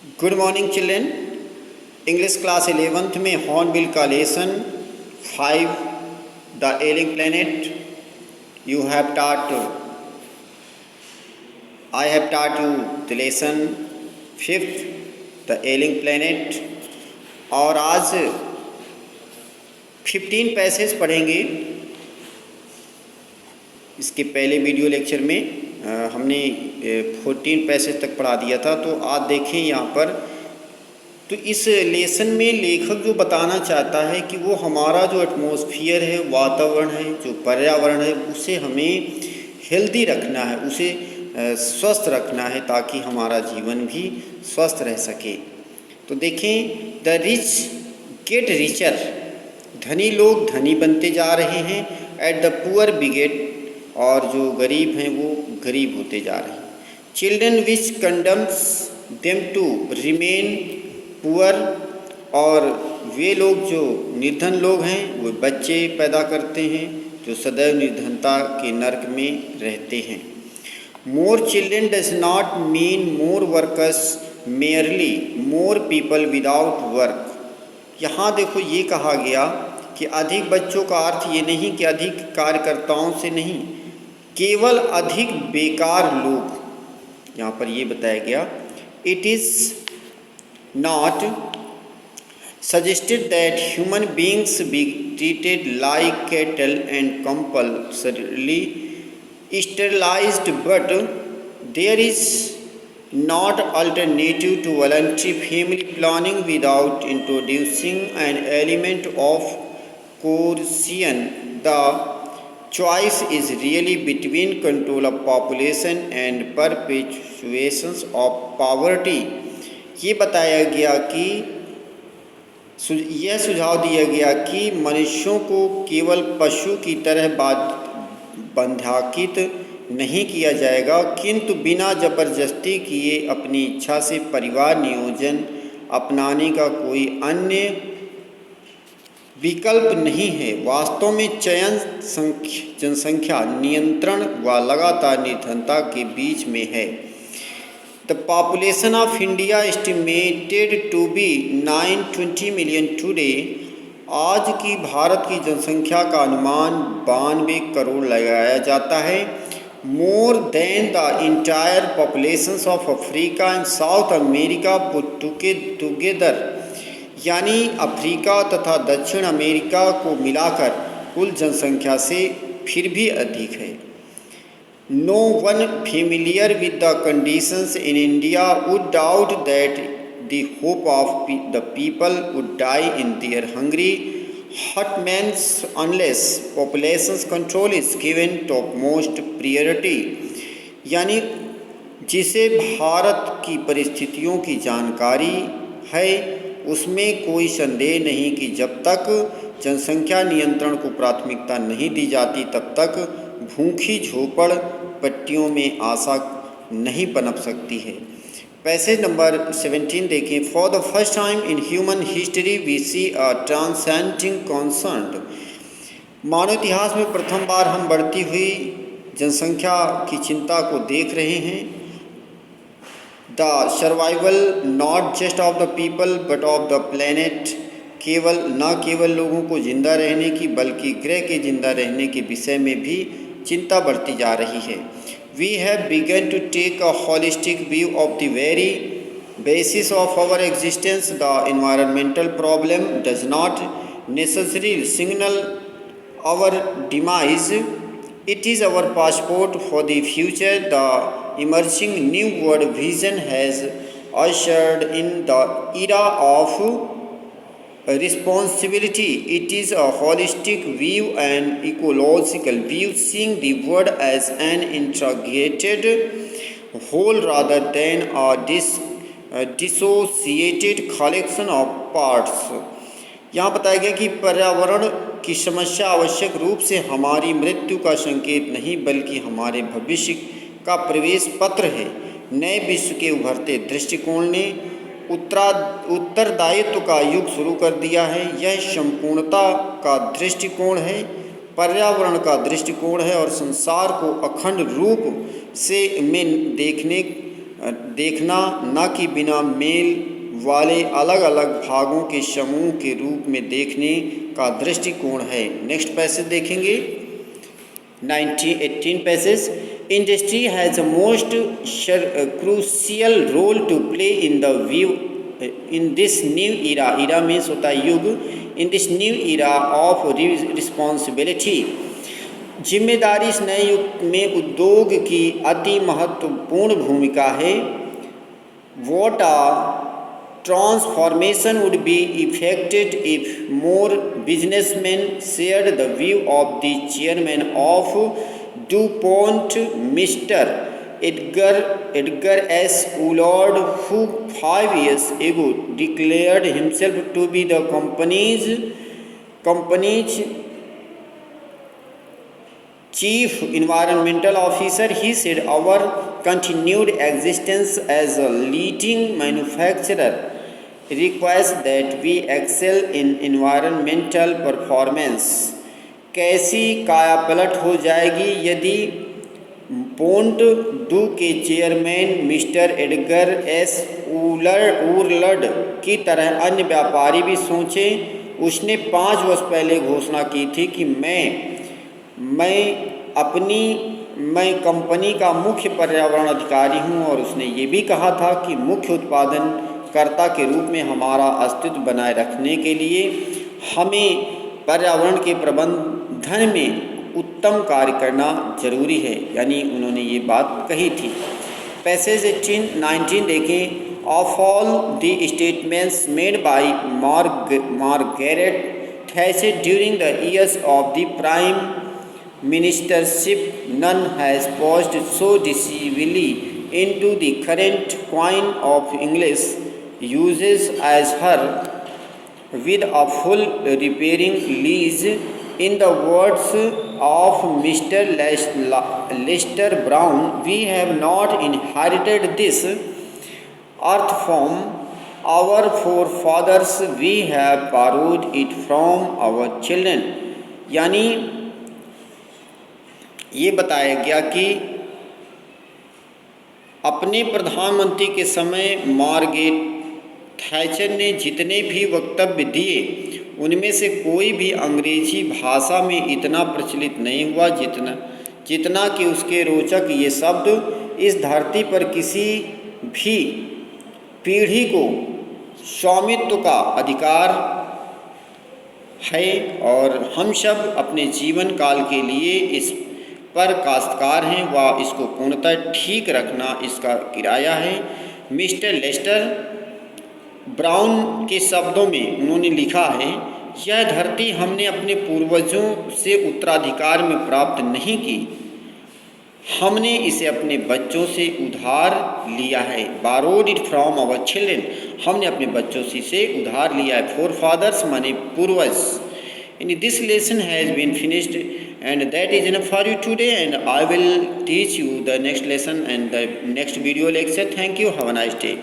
Good morning children. English class 11th में hornbill का lesson 5 the ailing planet you have taught I have taught you the lesson 5th the ailing planet. और आज 15 passage पढ़ेंगे। इसके पहले video lecture में हमने 14 पैसेज तक पढ़ा दिया था। तो आज देखें यहाँ पर, तो इस लेसन में लेखक जो बताना चाहता है कि वो हमारा जो एटमॉस्फेयर है, वातावरण है, जो पर्यावरण है, उसे हमें हेल्दी रखना है, उसे स्वस्थ रखना है ताकि हमारा जीवन भी स्वस्थ रह सके। तो देखें, द रिच गेट रिचर, धनी लोग धनी बनते जा रहे हैं, एट द पुअर बिगेट, और जो गरीब हैं वो गरीब होते जा रहे हैं। Children which condemns them to remain poor, और वे लोग जो निर्धन लोग हैं वो बच्चे पैदा करते हैं जो सदैव निर्धनता के नर्क में रहते हैं। More children does not mean more workers, merely more people without work. यहाँ देखो ये कहा गया कि अधिक बच्चों का अर्थ ये नहीं कि अधिक कार्यकर्ताओं से नहीं, केवल अधिक बेकार लोग, यहाँ पर ये बताया गया। It is not suggested that human beings be treated like cattle and compulsorily sterilized, but there is not alternative to voluntary family planning without introducing an element of coercion. The choice is really between control of population and perpetuation of poverty. ये बताया गया कि यह सुझाव दिया गया कि मनुष्यों को केवल पशु की तरह बंध्याकित नहीं किया जाएगा, किंतु बिना जबरदस्ती किए अपनी इच्छा से परिवार नियोजन अपनाने का कोई अन्य विकल्प नहीं है। वास्तव में चयन जनसंख्या नियंत्रण व लगातार निर्धनता के बीच में है। The population of India estimated to be 920 million today. आज की भारत की जनसंख्या का अनुमान 92 करोड़ लगाया जाता है। More than the entire populations of Africa and South America put together. यानी अफ्रीका तथा दक्षिण अमेरिका को मिलाकर कुल जनसंख्या से फिर भी अधिक है। No one familiar with the conditions in India would doubt that the hope of the people would die in their hungry hutments unless population control is given topmost priority। यानी जिसे भारत की परिस्थितियों की जानकारी है उसमें कोई संदेह नहीं कि जब तक जनसंख्या नियंत्रण को प्राथमिकता नहीं दी जाती तब तक भूखी झोपड़ पट्टियों में आशा नहीं पनप सकती है। पैसेज नंबर 17 देखें। For the first time in human history we see a transcending concern. मानव इतिहास में प्रथम बार हम बढ़ती हुई जनसंख्या की चिंता को देख रहे हैं। The survival not just of the people but of the planet, केवल न केवल लोगों को जिंदा रहने की बल्कि ग्रह के जिंदा रहने के विषय में भी चिंता बढ़ती जा रही है। We have begun to take a holistic view of the very basis of our existence. The environmental problem does not necessary signal our demise, it is our passport for the future. The emerging new world vision has ushered in the era of responsibility. It is a holistic view and ecological view, seeing the world as an integrated whole rather than a dissociated collection of parts. यहाँ बताया गया कि पर्यावरण की समस्या आवश्यक रूप से हमारी मृत्यु का संकेत नहीं बल्कि हमारे भविष्य का प्रवेश पत्र है। नए विश्व के उभरते दृष्टिकोण ने उत्तरदायित्व का युग शुरू कर दिया है। यह संपूर्णता का दृष्टिकोण है, पर्यावरण का दृष्टिकोण है और संसार को अखंड रूप से में देखने देखना, न कि बिना मेल वाले अलग अलग भागों के समूह के रूप में देखने का दृष्टिकोण है। नेक्स्ट पैसेज देखेंगे 18 passage. Industry has a most crucial role to play in the view in this new era. Era means होता है युग। In this new era of responsibility, जिम्मेदारी इस नए युग में उद्योग की अति महत्वपूर्ण भूमिका है। What a transformation would be effected if more businessmen shared the view of the chairman of DuPont, Mr. Edgar S. Woolard, who 5 years ago declared himself to be the company's chief environmental officer. He said, "Our continued existence as a leading manufacturer requires that we excel in environmental performance." कैसी कायापलट हो जाएगी यदि point do के chairman mister Edgar S वूलर्ड की तरह अन्य व्यापारी भी सोचें। उसने 5 वर्ष पहले घोषणा की थी कि मैं कंपनी का मुख्य पर्यावरण अधिकारी हूं, और उसने ये भी कहा था कि मुख्य उत्पादनकर्ता के रूप में हमारा अस्तित्व बनाए रखने के लिए हमें पर्यावरण के प्रबंधन में उत्तम कार्य करना जरूरी है। यानी उन्होंने ये बात कही थी। पैसेज 19 देखें। Of all the statements made by Margaret Thatcher during the years of the prime ministership, none has posed so decisively into the current coin of English uses as her. With a full repairing lease, in the words of Mr. Lester Brown, we have not inherited this earth from our forefathers, we have borrowed it from our children. यानी ये बताया गया कि अपने प्रधानमंत्री के समय Margaret Thatcher ने जितने भी वक्तव्य दिए उनमें से कोई भी अंग्रेजी भाषा में इतना प्रचलित नहीं हुआ जितना कि उसके रोचक ये शब्द इस धरती पर किसी भी पीढ़ी को स्वामित्व का अधिकार है, और हम सब अपने जीवन काल के लिए इस पर काश्तकार हैं, व इसको पूर्णतः ठीक रखना इसका किराया है। मिस्टर लेस्टर ब्राउन के शब्दों में उन्होंने लिखा है, यह धरती हमने अपने पूर्वजों से उत्तराधिकार में प्राप्त नहीं की, हमने इसे अपने बच्चों से उधार लिया है। Borrowed it from our children, हमने अपने बच्चों से उधार लिया है। फोर फादर्स माने पूर्वज। And this lesson has been finished, and that is enough for you today, and I will teach you the next lesson and the next video lecture. Thank you. Have a nice day.